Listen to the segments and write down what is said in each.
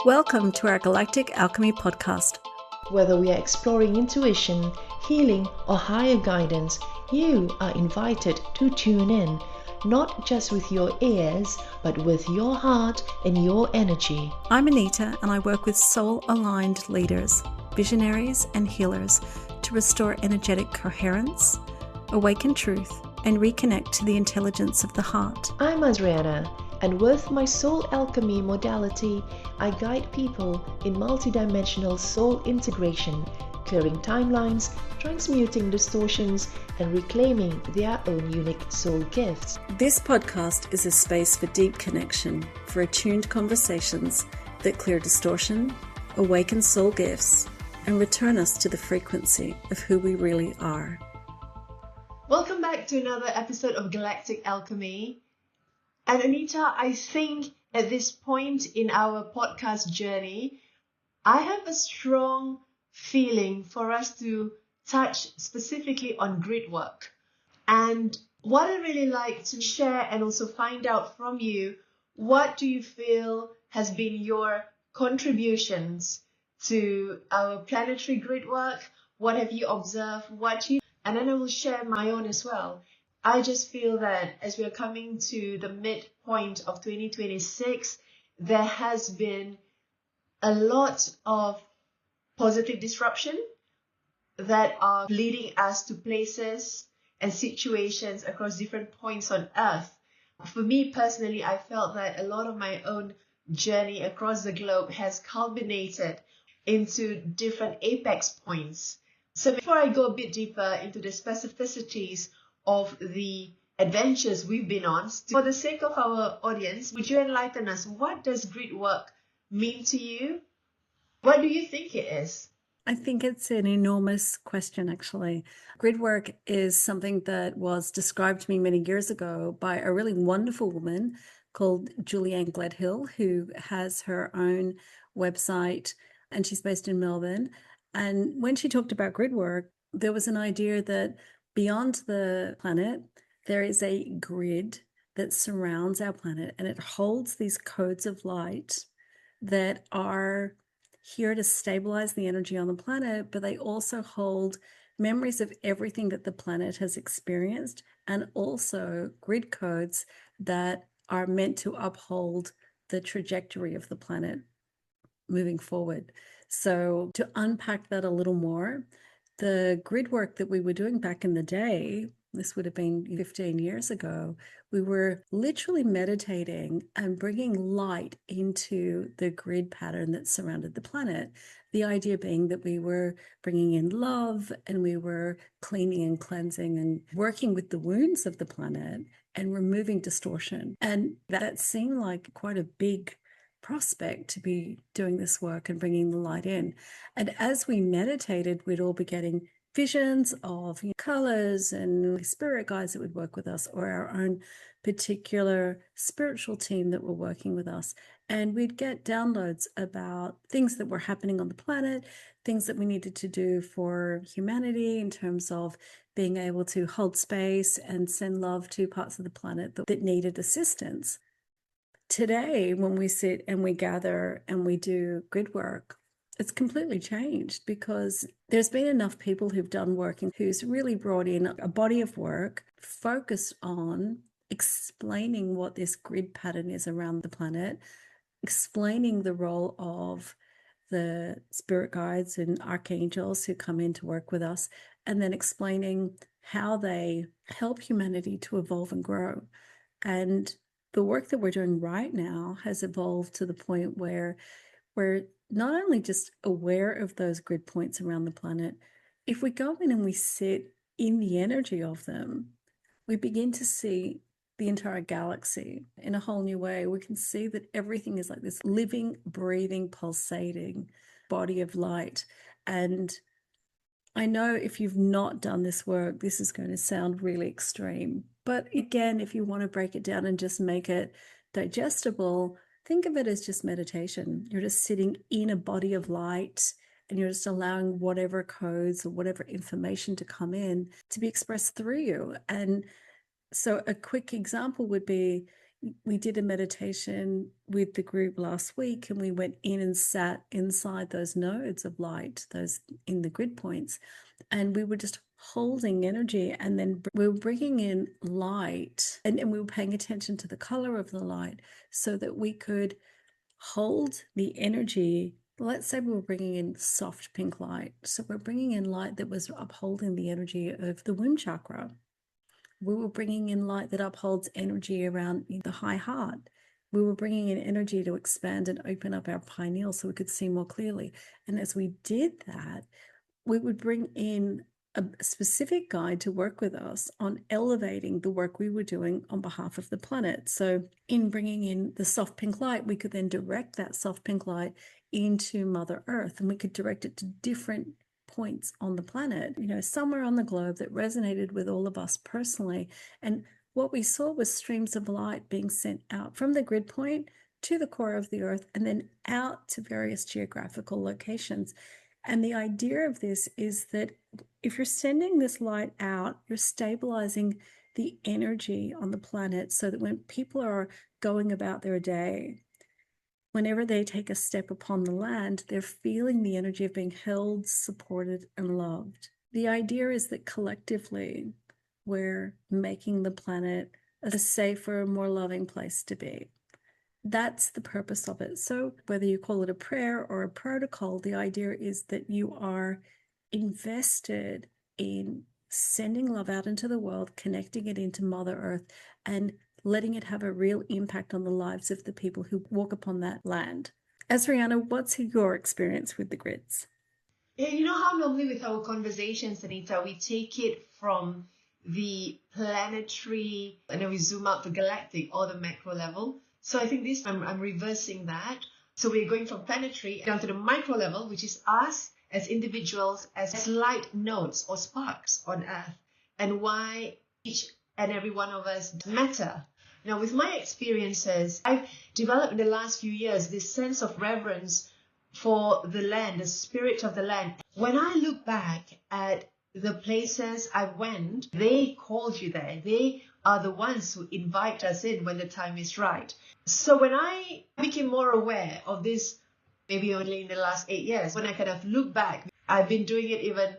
Welcome to our Galactic Alchemy podcast. Whether we are exploring intuition, healing, or higher guidance, you are invited to tune in, not just with your ears, but with your heart and your energy. I'm Anita, and I work with soul-aligned leaders, visionaries, and healers to restore energetic coherence, awaken truth, and reconnect to the intelligence of the heart. I'm Adriana, and with my soul alchemy modality, I guide people in multidimensional soul integration, clearing timelines, transmuting distortions, and reclaiming their own unique soul gifts. This podcast is a space for deep connection, for attuned conversations that clear distortion, awaken soul gifts, and return us to the frequency of who we really are. Welcome back to another episode of Galactic Alchemy. And Anita, I think at this point in our podcast journey, I have a strong feeling for us to touch specifically on grid work. And what I really like to share and also find out from you, what do you feel has been your contributions to our planetary grid work? What have you observed? And then I will share my own as well. I just feel that as we are coming to the midpoint of 2026, there has been a lot of positive disruption that are leading us to places and situations across different points on Earth. For me personally, I felt that a lot of my own journey across the globe has culminated into different apex points. So before I go a bit deeper into the specificities of the adventures we've been on, for the sake of our audience, would you enlighten us? What does grid work mean to you? What do you think it is? I think it's an enormous question, actually. Grid work is something that was described to me many years ago by a really wonderful woman called Julianne Gledhill, who has her own website, and she's based in Melbourne. And when she talked about grid work, there was an idea that beyond the planet, there is a grid that surrounds our planet, and it holds these codes of light that are here to stabilize the energy on the planet, but they also hold memories of everything that the planet has experienced, and also grid codes that are meant to uphold the trajectory of the planet moving forward. So to unpack that a little more, the grid work that we were doing back in the day, this would have been 15 years ago, we were literally meditating and bringing light into the grid pattern that surrounded the planet. The idea being that we were bringing in love, and we were cleaning and cleansing and working with the wounds of the planet and removing distortion. And that seemed like quite a big prospect to be doing this work and bringing the light in. And as we meditated, we'd all be getting visions of colors and spirit guides that would work with us, or our own particular spiritual team that were working with us. And we'd get downloads about things that were happening on the planet, things that we needed to do for humanity in terms of being able to hold space and send love to parts of the planet that needed assistance. Today, when we sit and we gather and we do grid work, it's completely changed, because there's been enough people who've done work and who's really brought in a body of work focused on explaining what this grid pattern is around the planet, explaining the role of the spirit guides and archangels who come in to work with us, and then explaining how they help humanity to evolve and grow. And the work that we're doing right now has evolved to the point where we're not only just aware of those grid points around the planet, if we go in and we sit in the energy of them, we begin to see the entire galaxy in a whole new way. We can see that everything is like this living, breathing, pulsating body of light. And I know if you've not done this work, this is going to sound really extreme. But again, if you want to break it down and just make it digestible, think of it as just meditation. You're just sitting in a body of light, and you're just allowing whatever codes or whatever information to come in to be expressed through you. And so a quick example would be, We did a meditation with the group last week, and we went in and sat inside those nodes of light, those in the grid points, and we were just holding energy, and then we were bringing in light, and we were paying attention to the color of the light so that we could hold the energy. Let's say we were bringing in soft pink light. So we're bringing in light that was upholding the energy of the womb chakra. We were bringing in light that upholds energy around the high heart. We were bringing in energy to expand and open up our pineal so we could see more clearly. And as we did that, we would bring in a specific guide to work with us on elevating the work we were doing on behalf of the planet. So in bringing in the soft pink light, we could then direct that soft pink light into Mother Earth, and we could direct it to different points on the planet, somewhere on the globe that resonated with all of us personally. And what we saw was streams of light being sent out from the grid point to the core of the Earth and then out to various geographical locations. And the idea of this is that if you're sending this light out, you're stabilizing the energy on the planet so that when people are going about their day, whenever they take a step upon the land, they're feeling the energy of being held, supported, and loved. The idea is that collectively, we're making the planet a safer, more loving place to be. That's the purpose of it. So whether you call it a prayer or a protocol, the idea is that you are invested in sending love out into the world, connecting it into Mother Earth, and letting it have a real impact on the lives of the people who walk upon that land. Azriana, what's your experience with the grids? Yeah, you know how normally with our conversations, Anita, we take it from the planetary and then we zoom out to galactic or the macro level. So I think this time I'm reversing that. So we're going from planetary down to the micro level, which is us as individuals, as light nodes or sparks on Earth, and why each and every one of us matter. Now, with my experiences, I've developed in the last few years this sense of reverence for the land, the spirit of the land. When I look back at the places I went, they called you there. They are the ones who invite us in when the time is right. So when I became more aware of this, maybe only in the last 8 years, when I kind of look back, I've been doing it even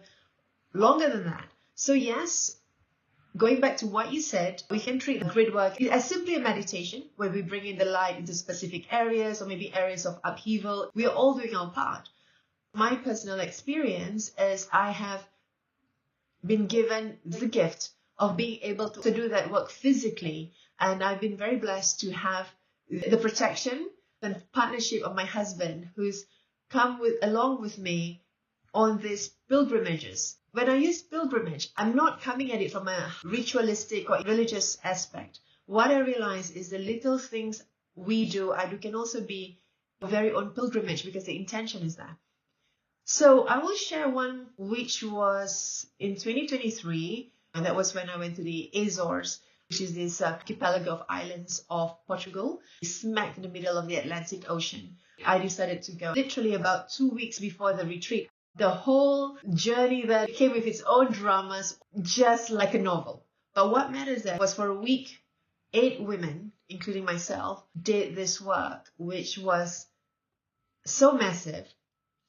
longer than that. So yes, going back to what you said, we can treat the grid work as simply a meditation where we bring in the light into specific areas or maybe areas of upheaval. We are all doing our part. My personal experience is I have been given the gift of being able to do that work physically. And I've been very blessed to have the protection and partnership of my husband, who's come along with me on these pilgrimages. When I use pilgrimage, I'm not coming at it from a ritualistic or religious aspect. What I realize is the little things we do, I do can also be a very own pilgrimage because the intention is there. So I will share one which was in 2023, and that was when I went to the Azores, which is this archipelago of islands of Portugal, smack in the middle of the Atlantic Ocean. I decided to go literally about 2 weeks before the retreat. The whole journey there came with its own dramas, just like a novel. But what matters there was for a week, 8 women, including myself, did this work, which was so massive.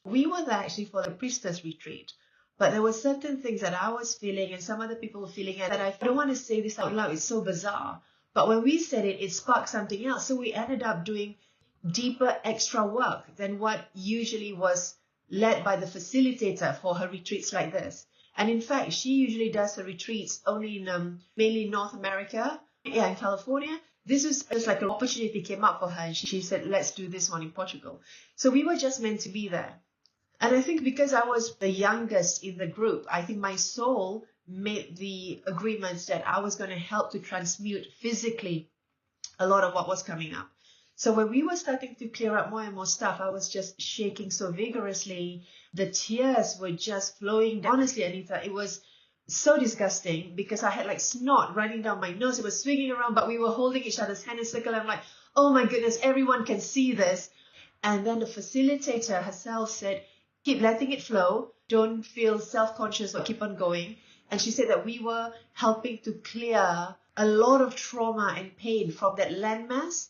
We were there actually for the priestess retreat, but there were certain things that I was feeling and some other people were feeling, and that I don't want to say this out loud, it's so bizarre. But when we said it, it sparked something else. So we ended up doing deeper extra work than what usually was led by the facilitator for her retreats like this. And in fact, she usually does her retreats only in mainly North America, in California. This was just like an opportunity came up for her, and she said, let's do this one in Portugal. So we were just meant to be there. And I think because I was the youngest in the group, I think my soul made the agreements that I was going to help to transmute physically a lot of what was coming up. So when we were starting to clear up more and more stuff, I was just shaking so vigorously. The tears were just flowing. Honestly, Anita, it was so disgusting because I had like snot running down my nose. It was swinging around, but we were holding each other's hand in a circle. I'm like, oh my goodness, everyone can see this. And then the facilitator herself said, keep letting it flow. Don't feel self-conscious or keep on going. And she said that we were helping to clear a lot of trauma and pain from that landmass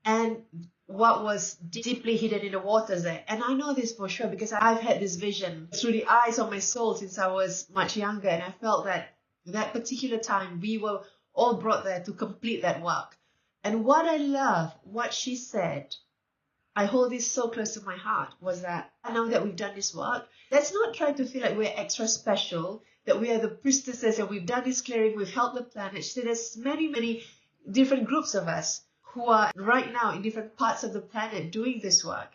and what was deeply hidden in the waters there. And I know this for sure because I've had this vision through the eyes of my soul since I was much younger, and I felt that that particular time we were all brought there to complete that work. And what I love, what she said, I hold this so close to my heart, was that now that we've done this work, let's not try to feel like we're extra special, that we are the priestesses and we've done this clearing, we've helped the planet. So there's many, many different groups of us who are right now in different parts of the planet doing this work.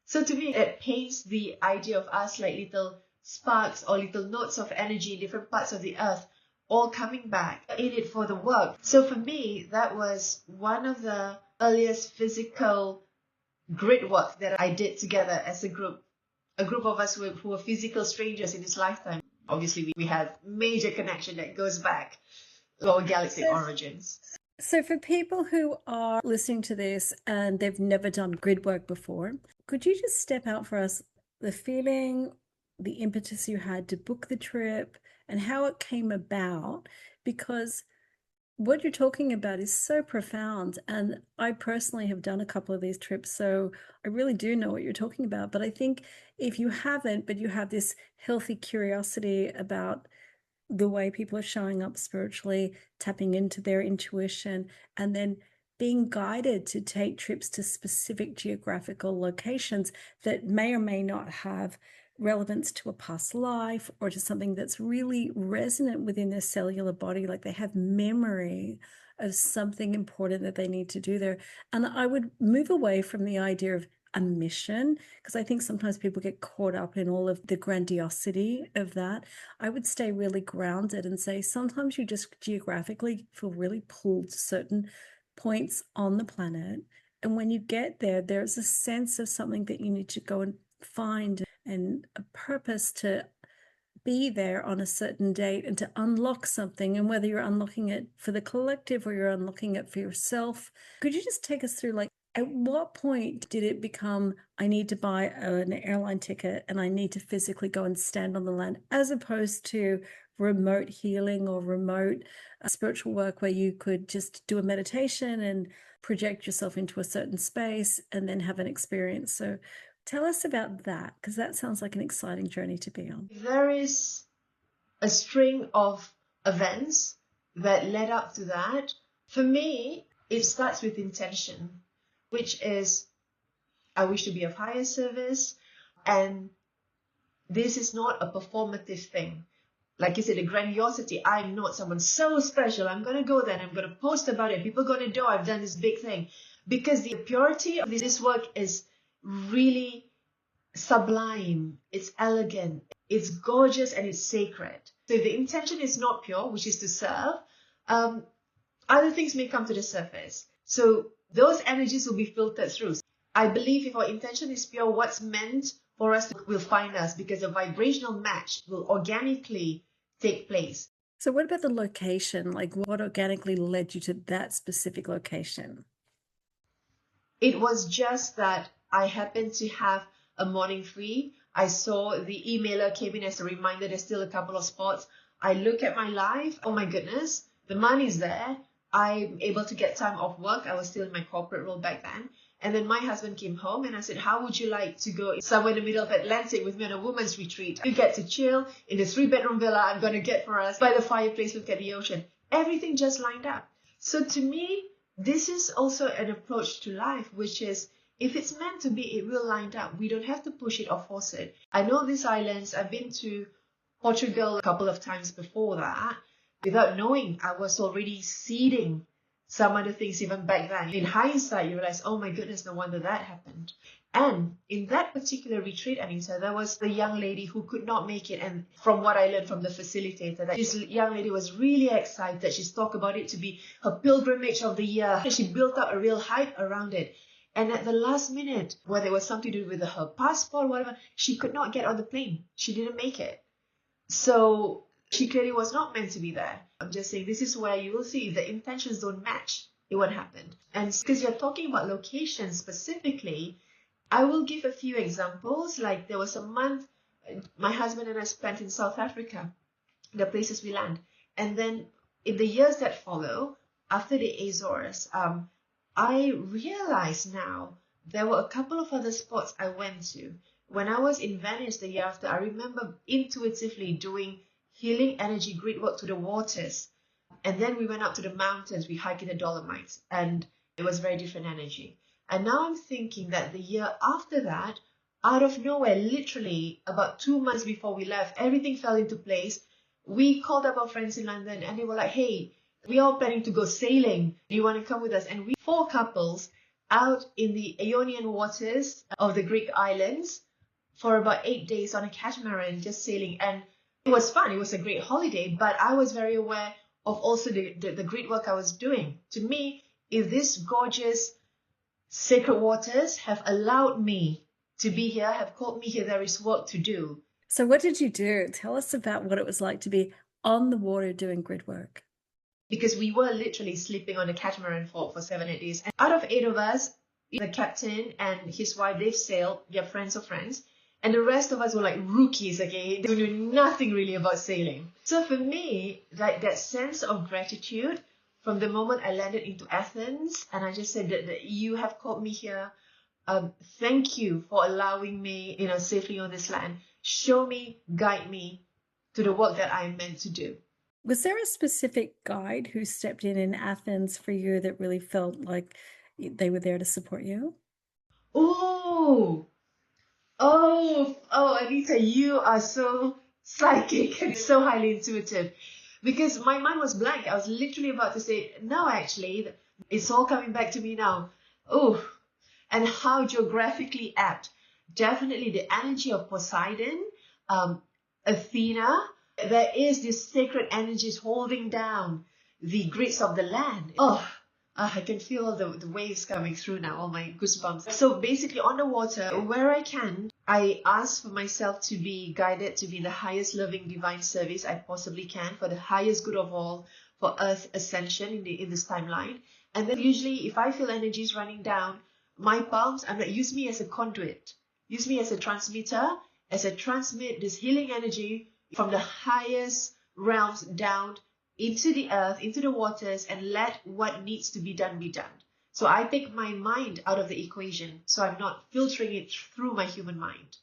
So to me, it paints the idea of us like little sparks or little notes of energy in different parts of the earth, all coming back in it for the work. So for me, that was one of the earliest physical grid work that I did together as a group of us who were physical strangers in this lifetime. Obviously, we have major connection that goes back to our galactic origins. So for people who are listening to this and they've never done grid work before, could you just step out for us the feeling, the impetus you had to book the trip and how it came about? Because what you're talking about is so profound, and I personally have done a couple of these trips, so I really do know what you're talking about. But I think if you haven't, but you have this healthy curiosity about the way people are showing up spiritually, tapping into their intuition, and then being guided to take trips to specific geographical locations that may or may not have relevance to a past life or to something that's really resonant within their cellular body, like they have memory of something important that they need to do there. And I would move away from the idea of a mission, because I think sometimes people get caught up in all of the grandiosity of that. I would stay really grounded and say sometimes you just geographically feel really pulled to certain points on the planet. And when you get there, there's a sense of something that you need to go and find and a purpose to be there on a certain date and to unlock something. And whether you're unlocking it for the collective or you're unlocking it for yourself, could you just take us through, like, at what point did it become, I need to buy an airline ticket and I need to physically go and stand on the land, as opposed to remote healing or remote spiritual work where you could just do a meditation and project yourself into a certain space and then have an experience? So tell us about that, because that sounds like an exciting journey to be on. There is a string of events that led up to that. For me, it starts with intention, which is I wish to be of higher service, and this is not a performative thing. Like you said, the grandiosity, I'm not someone so special, I'm going to go there and I'm going to post about it, people are going to know I've done this big thing. Because the purity of this work is really sublime, it's elegant, it's gorgeous, and it's sacred. So if the intention is not pure, which is to serve, other things may come to the surface. So those energies will be filtered through. I believe if our intention is pure, what's meant for us will find us, because a vibrational match will organically take place. So what about the location? Like, what organically led you to that specific location? It was just that I happened to have a morning free. I saw the emailer came in as a reminder, there's still a couple of spots. I look at my life, oh my goodness, the money's there. I'm able to get time off work. I was still in my corporate role back then. And then my husband came home and I said, how would you like to go somewhere in the middle of Atlantic with me on a woman's retreat? You get to chill in the 3-bedroom villa I'm going to get for us by the fireplace, look at the ocean. Everything just lined up. So to me, this is also an approach to life, which is if it's meant to be, it will line up. We don't have to push it or force it. I know these islands. I've been to Portugal a couple of times before that. Without knowing, I was already seeding some other things even back then. In hindsight, you realize, oh my goodness, no wonder that happened. And in that particular retreat, Anita, there was the young lady who could not make it. And from what I learned from the facilitator, that this young lady was really excited. She's talked about it to be her pilgrimage of the year. She built up a real hype around it. And at the last minute, whether it was something to do with her passport, whatever, she could not get on the plane. She didn't make it. So she clearly was not meant to be there. I'm just saying this is where you will see if the intentions don't match, it won't happen. And because you're talking about locations specifically, I will give a few examples. Like there was a month my husband and I spent in South Africa, the places we land. And then in the years that follow, after the Azores, I realized now there were a couple of other spots I went to. When I was in Venice the year after, I remember intuitively doing healing energy grid work to the waters. And then we went up to the mountains, we hiked in the Dolomites, and it was very different energy. And now I'm thinking that the year after that, out of nowhere, literally about 2 months before we left, everything fell into place. We called up our friends in London and they were like, hey, we are planning to go sailing. Do you want to come with us? And we, 4 couples, out in the Ionian waters of the Greek islands for about 8 days on a catamaran, just sailing. And it was fun. It was a great holiday, but I was very aware of also the great work I was doing. To me, if these gorgeous sacred waters have allowed me to be here, have called me here, there is work to do. So what did you do? Tell us about what it was like to be on the water doing grid work. Because we were literally sleeping on a catamaran for 7, 8 days. And out of 8 of us, the captain and his wife, they've sailed, they're friends of friends. And the rest of us were like rookies, okay? They knew nothing really about sailing. So for me, like that sense of gratitude from the moment I landed into Athens, and I just said that you have called me here. Thank you for allowing me, safely on this land. Show me, guide me to the work that I'm meant to do. Was there a specific guide who stepped in Athens for you that really felt like they were there to support you? Oh, Anita, you are so psychic and so highly intuitive. Because my mind was blank. I was literally about to say, no, actually, it's all coming back to me now. Oh, and how geographically apt. Definitely the energy of Poseidon, Athena. There is this sacred energies holding down the grids of the land. I can feel all the waves coming through now, all my goosebumps. So basically on the water, where I can, I ask for myself to be guided to be the highest loving divine service I possibly can for the highest good of all, for Earth ascension in this timeline. And then usually if I feel energies running down, my palms, I'm like, use me as a conduit. Use me as a transmitter, as I transmit this healing energy from the highest realms down into the earth, into the waters, and let what needs to be done be done. So I take my mind out of the equation, so I'm not filtering it through my human mind.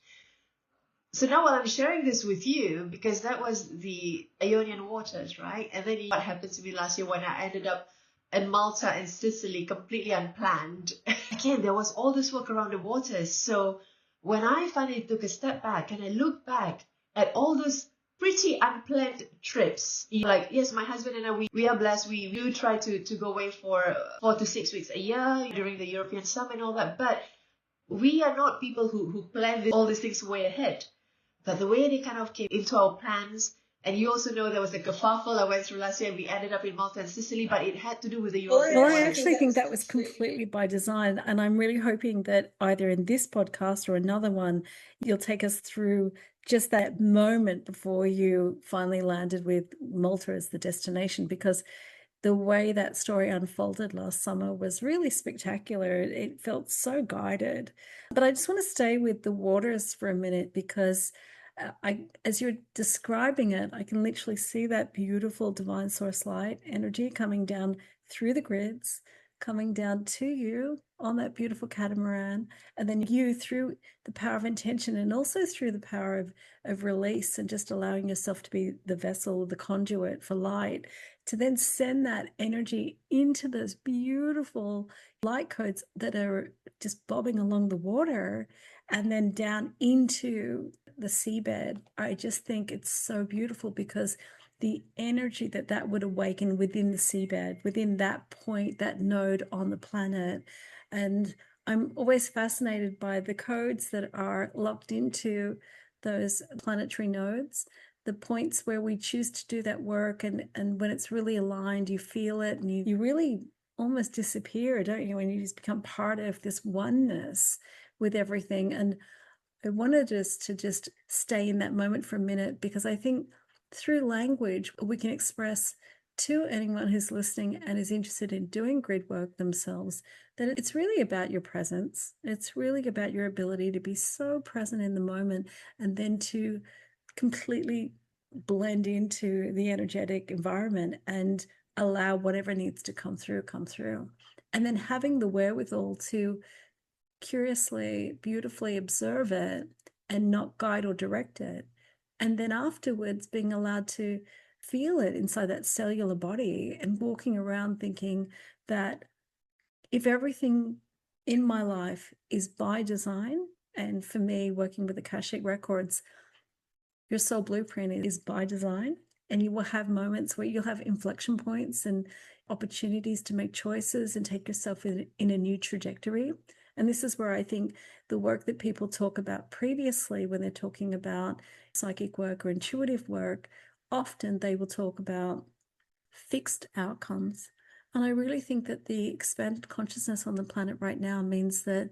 So now while I'm sharing this with you, because that was the Ionian waters, right? And then what happened to me last year when I ended up in Malta and Sicily completely unplanned. Again, there was all this work around the waters. So when I finally took a step back and I looked back at all those pretty unplanned trips, like, yes, my husband and I, we are blessed. We do try to go away for 4 to 6 weeks a year during the European summer and all that. But we are not people who plan all these things way ahead. But the way they kind of came into our plans, and you also know there was a kerfuffle I went through last year. We ended up in Malta and Sicily, but it had to do with the European Well, I waters. actually think that was completely by design. And I'm really hoping that either in this podcast or another one, you'll take us through just that moment before you finally landed with Malta as the destination, because the way that story unfolded last summer was really spectacular. It felt so guided. But I just want to stay with the waters for a minute, because as you're describing it, I can literally see that beautiful divine source light energy coming down through the grids, coming down to you on that beautiful catamaran, and then you through the power of intention and also through the power of release and just allowing yourself to be the vessel, the conduit for light, to then send that energy into those beautiful light codes that are just bobbing along the water and then down into the seabed. I just think it's so beautiful, because the energy that would awaken within the seabed, within that point, that node on the planet. And I'm always fascinated by the codes that are locked into those planetary nodes, the points where we choose to do that work. And when it's really aligned, you feel it, and you really almost disappear, don't you? When you just become part of this oneness with everything. And I wanted us to just stay in that moment for a minute, because I think through language, we can express to anyone who's listening and is interested in doing grid work themselves that it's really about your presence. It's really about your ability to be so present in the moment, and then to completely blend into the energetic environment and allow whatever needs to come through, and then having the wherewithal to curiously, beautifully observe it and not guide or direct it. And then afterwards, being allowed to feel it inside that cellular body and walking around thinking that if everything in my life is by design, and for me, working with Akashic Records, your soul blueprint is by design, and you will have moments where you'll have inflection points and opportunities to make choices and take yourself in a new trajectory. And this is where I think the work that people talk about previously when they're talking about psychic work or intuitive work, often they will talk about fixed outcomes. And I really think that the expanded consciousness on the planet right now means that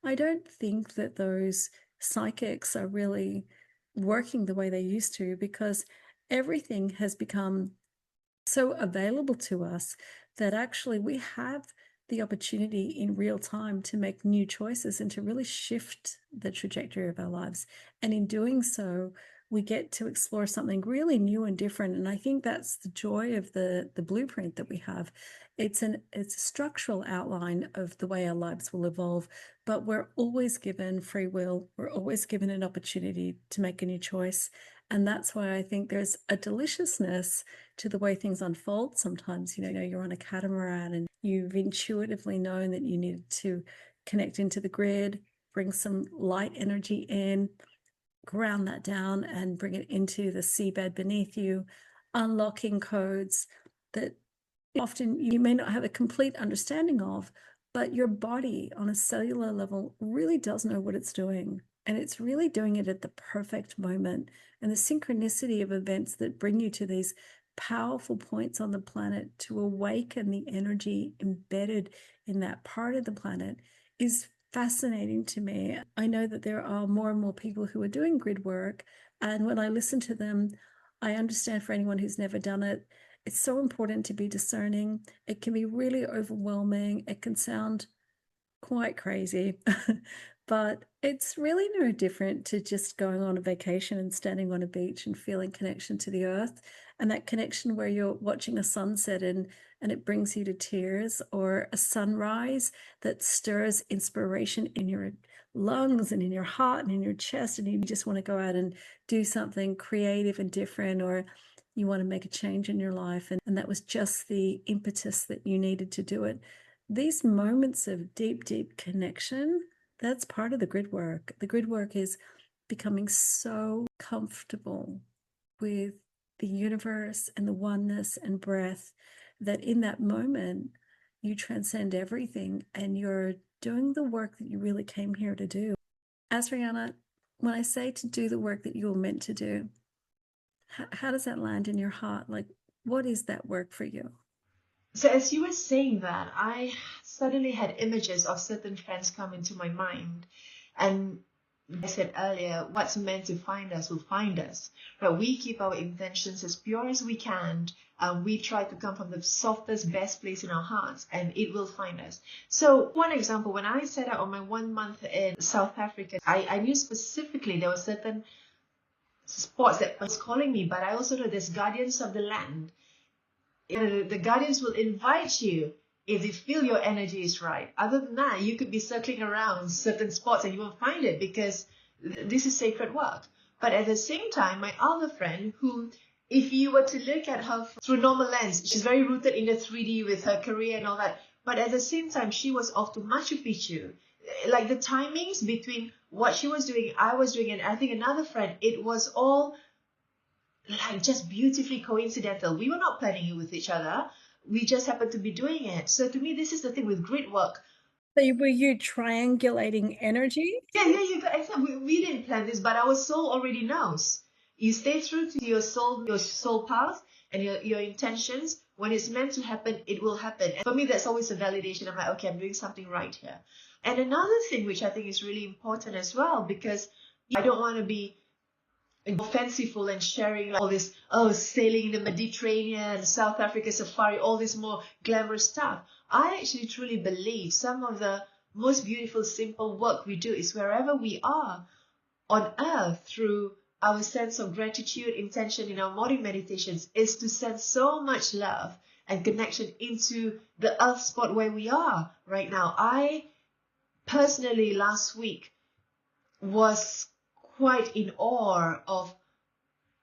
I don't think that those psychics are really working the way they used to, because everything has become so available to us that actually we have the opportunity in real time to make new choices and to really shift the trajectory of our lives. And in doing so, we get to explore something really new and different. And I think that's the joy of the blueprint that we have. It's a structural outline of the way our lives will evolve, but we're always given free will. We're always given an opportunity to make a new choice. And that's why I think there's a deliciousness to the way things unfold. Sometimes, you're on a catamaran and you've intuitively known that you needed to connect into the grid, bring some light energy in, ground that down and bring it into the seabed beneath you, unlocking codes that often you may not have a complete understanding of, but your body on a cellular level really does know what it's doing. And it's really doing it at the perfect moment. And the synchronicity of events that bring you to these powerful points on the planet to awaken the energy embedded in that part of the planet is fascinating to me. I know that there are more and more people who are doing grid work. And when I listen to them, I understand for anyone who's never done it, it's so important to be discerning. It can be really overwhelming. It can sound quite crazy, but it's really no different to just going on a vacation and standing on a beach and feeling connection to the earth, and that connection where you're watching a sunset and it brings you to tears, or a sunrise that stirs inspiration in your lungs and in your heart and in your chest, and you just want to go out and do something creative and different, or you want to make a change in your life, and that was just the impetus that you needed to do it. These moments of deep, deep connection, that's part of the grid work. The grid work is becoming so comfortable with the universe and the oneness and breath that in that moment you transcend everything and you're doing the work that you really came here to do. Azriana, when I say to do the work that you were meant to do, how does that land in your heart? Like, what is that work for you? So as you were saying that, I suddenly had images of certain friends come into my mind. And I said earlier, what's meant to find us will find us. Right? We keep our intentions as pure as we can. We try to come from the softest, best place in our hearts, and it will find us. So one example, when I set out on my 1 month in South Africa, I knew specifically there were certain spots that was calling me, but I also know there's guardians of the land. The guardians will invite you if they feel your energy is right. Other than that, you could be circling around certain spots and you won't find it, because this is sacred work. But at the same time, my other friend, who, if you were to look at her through normal lens, she's very rooted in the 3D with her career and all that. But at the same time, she was off to Machu Picchu. Like the timings between what she was doing, I was doing, and I think another friend, it was all like just beautifully coincidental. We were not planning it with each other. We just happened to be doing it. So to me, this is the thing with grid work. So were you triangulating energy? Yeah, you guys, we didn't plan this, but our soul already knows. You stay true to your soul path and your intentions. When it's meant to happen, it will happen. And for me, that's always a validation. I'm like, okay, I'm doing something right here. And another thing which I think is really important as well, because I don't want to be fanciful and sharing like all this, sailing in the Mediterranean, South Africa safari, all this more glamorous stuff. I actually truly believe some of the most beautiful, simple work we do is wherever we are on earth, through our sense of gratitude, intention in our morning meditations, is to send so much love and connection into the earth spot where we are right now. I personally last week was quite in awe of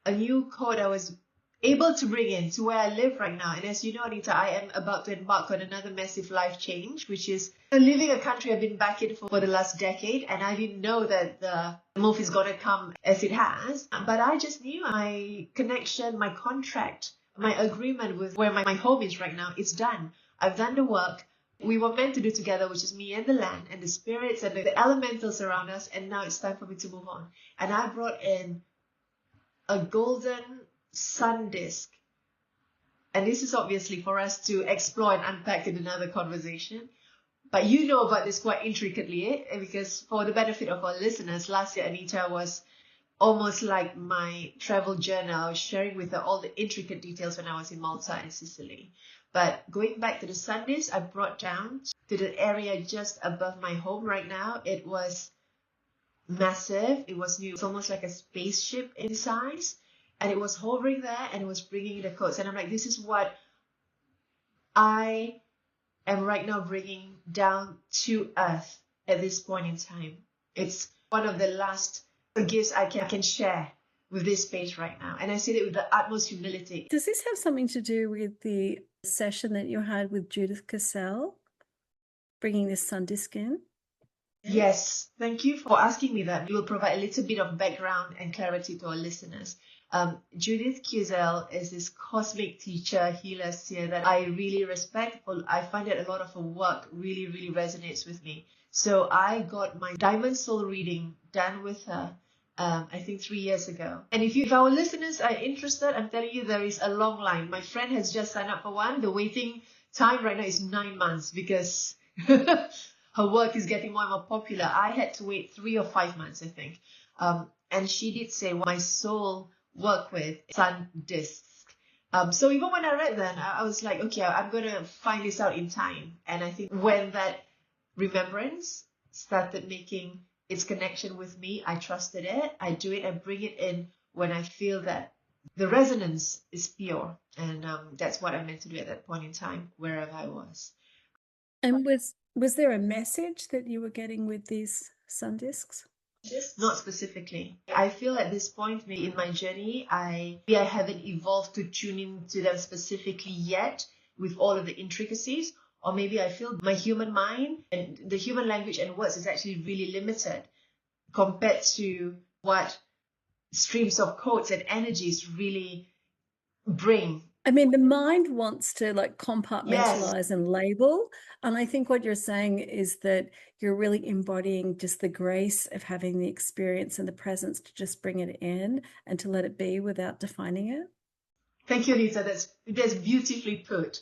a new code I was able to bring in to where I live right now. And as you know, Anita, I am about to embark on another massive life change, which is leaving a country I've been back in for the last decade. And I didn't know that the move is going to come as it has. But I just knew my connection, my contract, my agreement with where my home is right now, it's done. I've done the work we were meant to do together, which is me and the land and the spirits and the elementals around us. And now it's time for me to move on. And I brought in a golden sun disk. And this is obviously for us to explore and unpack in another conversation. But you know about this quite intricately, because for the benefit of our listeners, last year Anita was almost like my travel journal. I was sharing with her all the intricate details when I was in Malta and Sicily. But going back to the sun disk, I brought down to the area just above my home right now. It was massive. It was new. It's almost like a spaceship in size. And it was hovering there and it was bringing the codes. And I'm like, this is what I am right now bringing down to earth at this point in time. It's one of the last gifts I can share with this space right now. And I say that with the utmost humility. Does this have something to do with the session that you had with Judith Cassell, bringing this sun disk in? Yes, thank you for asking me that. We will provide a little bit of background and clarity to our listeners. Judith Cassell is this cosmic teacher, healer, seer that I really respect. I find that a lot of her work really, really resonates with me. So I got my Diamond Soul reading done with her, I think 3 years ago. And if our listeners are interested, I'm telling you, there is a long line. My friend has just signed up for one. The waiting time right now is 9 months because her work is getting more and more popular. I had to wait 3 or 5 months, I think. And she did say, my soul work with sun discs. So even when I read that, I was like, okay, I'm going to find this out in time. And I think when that remembrance started making its connection with me, I trusted it. I do it and bring it in when I feel that the resonance is pure. And that's what I meant to do at that point in time, wherever I was. And was there a message that you were getting with these sun discs? Not specifically. I feel at this point in my journey, maybe I haven't evolved to tune into them specifically yet with all of the intricacies, or maybe I feel my human mind and the human language and words is actually really limited compared to what streams of codes and energies really bring. I mean, the mind wants to like compartmentalize and label. And I think what you're saying is that you're really embodying just the grace of having the experience and the presence to just bring it in and to let it be without defining it. Thank you, Lisa. That's beautifully put.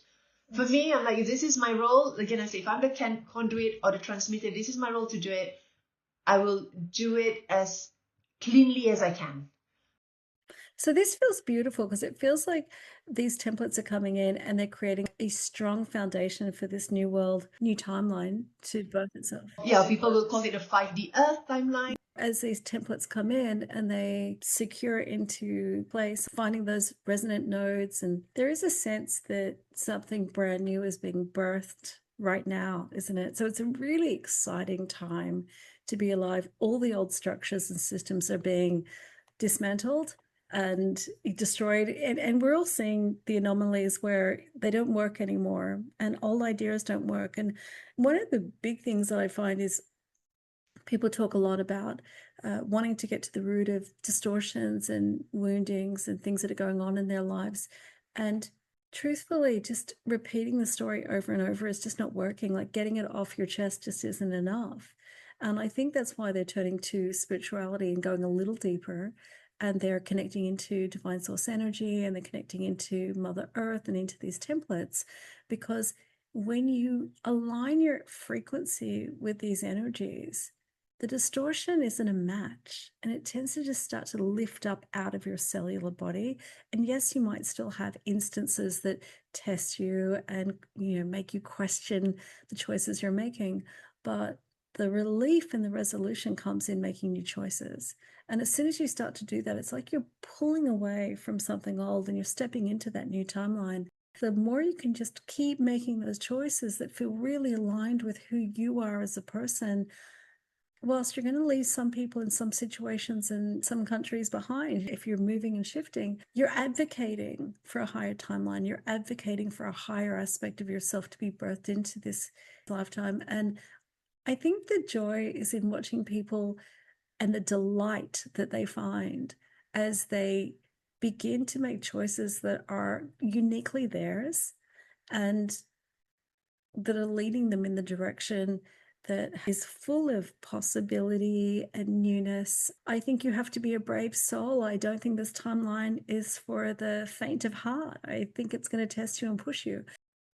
For me, I'm like, this is my role. Again, I say, if I'm the conduit or the transmitter, this is my role to do it. I will do it as cleanly as I can. So this feels beautiful because it feels like these templates are coming in and they're creating a strong foundation for this new world, new timeline to birth itself. Yeah, people will call it a 5D Earth timeline. As these templates come in and they secure into place, finding those resonant nodes, and there is a sense that something brand new is being birthed right now, isn't it? So it's a really exciting time to be alive. All the old structures and systems are being dismantled and destroyed, and we're all seeing the anomalies where they don't work anymore and old ideas don't work. And one of the big things that I find is people talk a lot about wanting to get to the root of distortions and woundings and things that are going on in their lives, and truthfully just repeating the story over and over is just not working. Like getting it off your chest just isn't enough. And I think that's why they're turning to spirituality and going a little deeper. And they're connecting into divine source energy, and they're connecting into Mother Earth and into these templates, because when you align your frequency with these energies, the distortion isn't a match, and it tends to just start to lift up out of your cellular body. And yes, you might still have instances that test you and make you question the choices you're making, but the relief and the resolution comes in making new choices. And as soon as you start to do that, it's like you're pulling away from something old and you're stepping into that new timeline. The more you can just keep making those choices that feel really aligned with who you are as a person, whilst you're going to leave some people in some situations and some countries behind, if you're moving and shifting, you're advocating for a higher timeline. You're advocating for a higher aspect of yourself to be birthed into this lifetime. And I think the joy is in watching people and the delight that they find as they begin to make choices that are uniquely theirs and that are leading them in the direction that is full of possibility and newness. I think you have to be a brave soul. I don't think this timeline is for the faint of heart. I think it's going to test you and push you.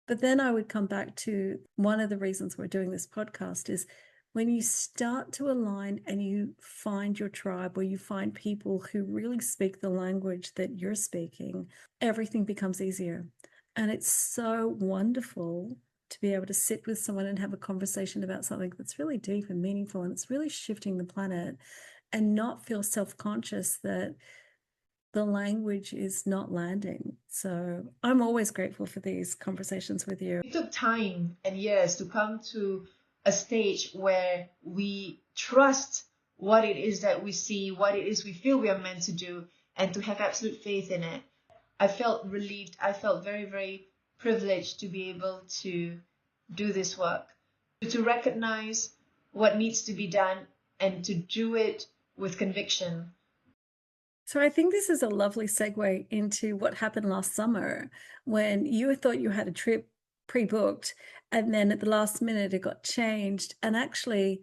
But then I would come back to one of the reasons we're doing this podcast is when you start to align and you find your tribe, or you find people who really speak the language that you're speaking, everything becomes easier. And it's so wonderful to be able to sit with someone and have a conversation about something that's really deep and meaningful, and it's really shifting the planet, and not feel self-conscious that the language is not landing. So I'm always grateful for these conversations with you. It took time and years to come to a stage where we trust what it is that we see, what it is we feel we are meant to do, and to have absolute faith in it. I felt relieved. I felt very, very privileged to be able to do this work, to recognize what needs to be done and to do it with conviction. So I think this is a lovely segue into what happened last summer when you thought you had a trip pre-booked, and then at the last minute it got changed. And actually,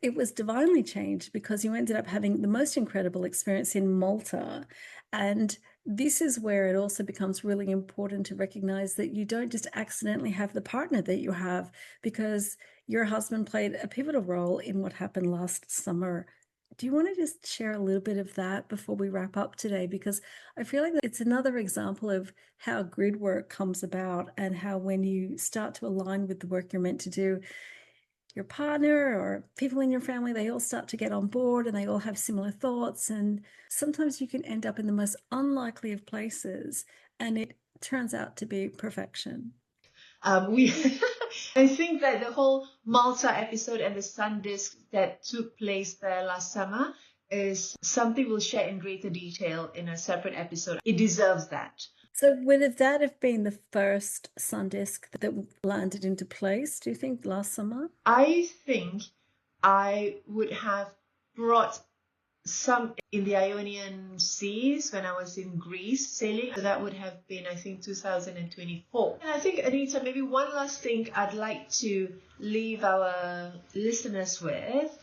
it was divinely changed because you ended up having the most incredible experience in Malta. And this is where it also becomes really important to recognize that you don't just accidentally have the partner that you have, because your husband played a pivotal role in what happened last summer. Do you want to just share a little bit of that before we wrap up today? Because I feel like it's another example of how grid work comes about, and how when you start to align with the work you're meant to do, your partner or people in your family, they all start to get on board and they all have similar thoughts. And sometimes you can end up in the most unlikely of places and it turns out to be perfection. I think that the whole Malta episode and the sun disk that took place there last summer is something we'll share in greater detail in a separate episode. It deserves that. So would that have been the first sun disk that landed into place, do you think, last summer? I think I would have brought some in the Ionian seas when I was in Greece sailing. So that would have been, I think, 2024. And I think, Anita, maybe one last thing I'd like to leave our listeners with,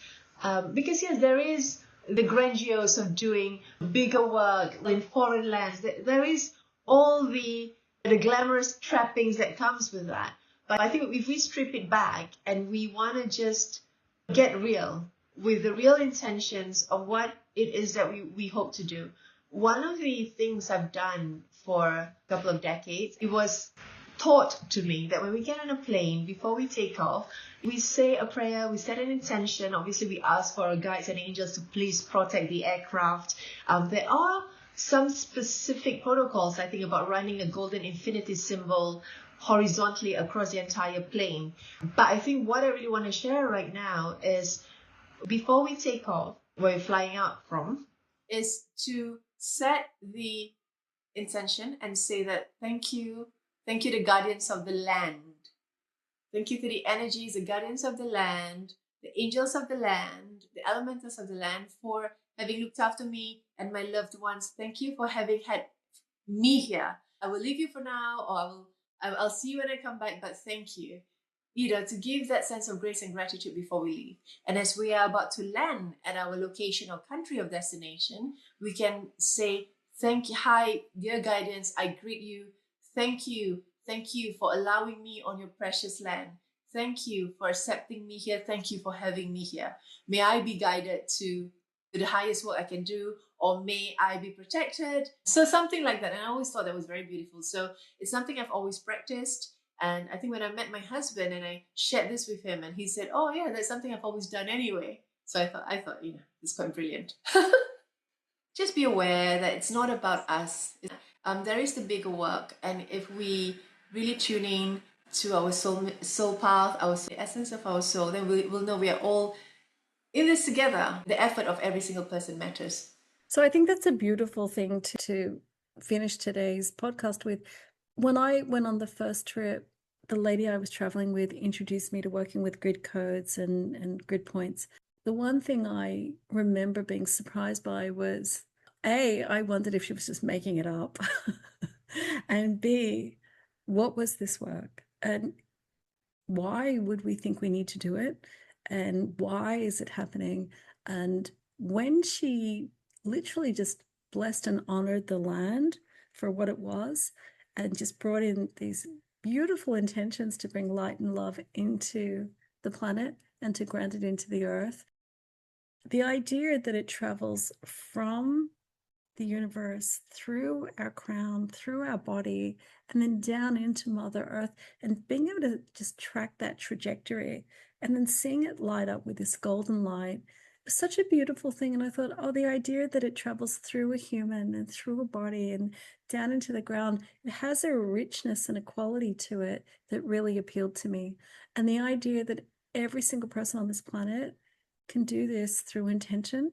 because yes, there is the grandiose of doing bigger work in foreign lands. There is all the glamorous trappings that comes with that. But I think if we strip it back and we want to just get real with the real intentions of what it is that we hope to do. One of the things I've done for a couple of decades, it was taught to me that when we get on a plane, before we take off, we say a prayer, we set an intention. Obviously, we ask for our guides and angels to please protect the aircraft. There are some specific protocols, I think, about running a golden infinity symbol horizontally across the entire plane. But I think what I really want to share right now is, before we take off, where we're flying out from, is to set the intention and say that thank you the guardians of the land. Thank you to the energies, the guardians of the land, the angels of the land, the elementals of the land, for having looked after me and my loved ones. Thank you for having had me here. I will leave you for now, or I'll see you when I come back, but thank you. To give that sense of grace and gratitude before we leave. And as we are about to land at our location or country of destination, we can say, thank you, hi, dear guidance, I greet you. Thank you for allowing me on your precious land. Thank you for accepting me here. Thank you for having me here. May I be guided to the highest work I can do, or may I be protected. So something like that. And I always thought that was very beautiful. So it's something I've always practiced. And I think when I met my husband and I shared this with him, and he said, oh yeah, that's something I've always done anyway. So I thought, it's quite brilliant. Just be aware that it's not about us. there is the bigger work. And if we really tune in to our soul path, the essence of our soul, then we'll know we are all in this together. The effort of every single person matters. So I think that's a beautiful thing to finish today's podcast with. When I went on the first trip, the lady I was traveling with introduced me to working with grid codes and grid points. The one thing I remember being surprised by was A, I wondered if she was just making it up. And B, what was this work? And why would we think we need to do it? And why is it happening? And when she literally just blessed and honored the land for what it was and just brought in these beautiful intentions to bring light and love into the planet and to grant it into the earth, the idea that it travels from the universe through our crown, through our body, and then down into Mother Earth, and being able to just track that trajectory and then seeing it light up with this golden light was such a beautiful thing. And I thought, oh, the idea that it travels through a human and through a body and down into the ground, it has a richness and a quality to it that really appealed to me. And the idea that every single person on this planet can do this through intention.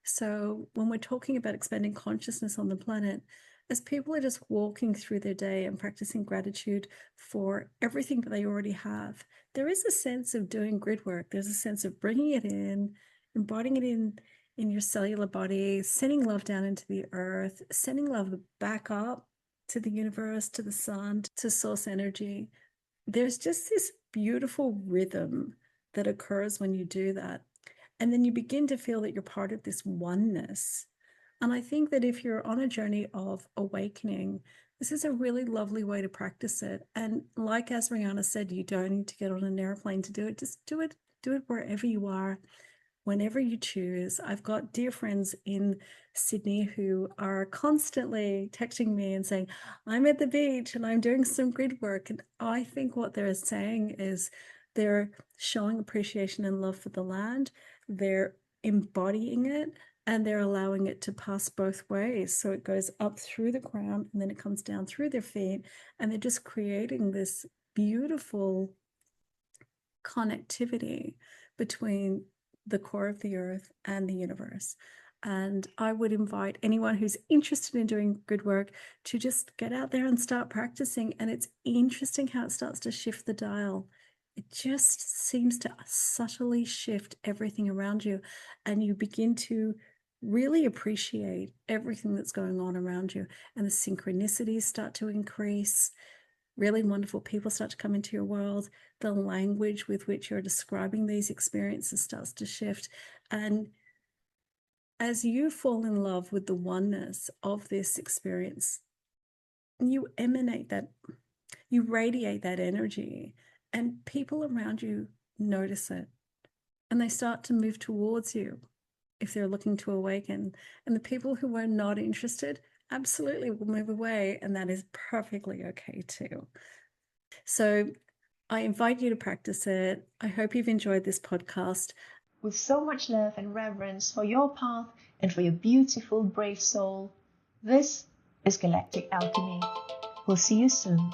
So when we're talking about expanding consciousness on the planet, as people are just walking through their day and practicing gratitude for everything that they already have, there is a sense of doing grid work. There's a sense of bringing it in, embodying it in your cellular body, sending love down into the earth, sending love back up to the universe, to the sun, to source energy. There's just this beautiful rhythm that occurs when you do that. And then you begin to feel that you're part of this oneness. And I think that if you're on a journey of awakening, this is a really lovely way to practice it. And like as Rihanna said, you don't need to get on an airplane to do it. Just do it wherever you are, whenever you choose. I've got dear friends in Sydney who are constantly texting me and saying, I'm at the beach and I'm doing some grid work. And I think what they're saying is they're showing appreciation and love for the land. They're embodying it and they're allowing it to pass both ways. So it goes up through the ground and then it comes down through their feet. And they're just creating this beautiful connectivity between the core of the earth and the universe. And I would invite anyone who's interested in doing good work to just get out there and start practicing. And it's interesting how it starts to shift the dial. It just seems to subtly shift everything around you. And you begin to really appreciate everything that's going on around you. And the synchronicities start to increase. Really wonderful people start to come into your world. The language with which you're describing these experiences starts to shift. And as you fall in love with the oneness of this experience, you emanate that, you radiate that energy, and people around you notice it. And they start to move towards you if they're looking to awaken. And the people who are not interested absolutely will move away, and that is perfectly okay too. So I invite you to practice it. I hope you've enjoyed this podcast. With so much love and reverence for your path and for your beautiful, brave soul, this is Galactic Alchemy. We'll see you soon.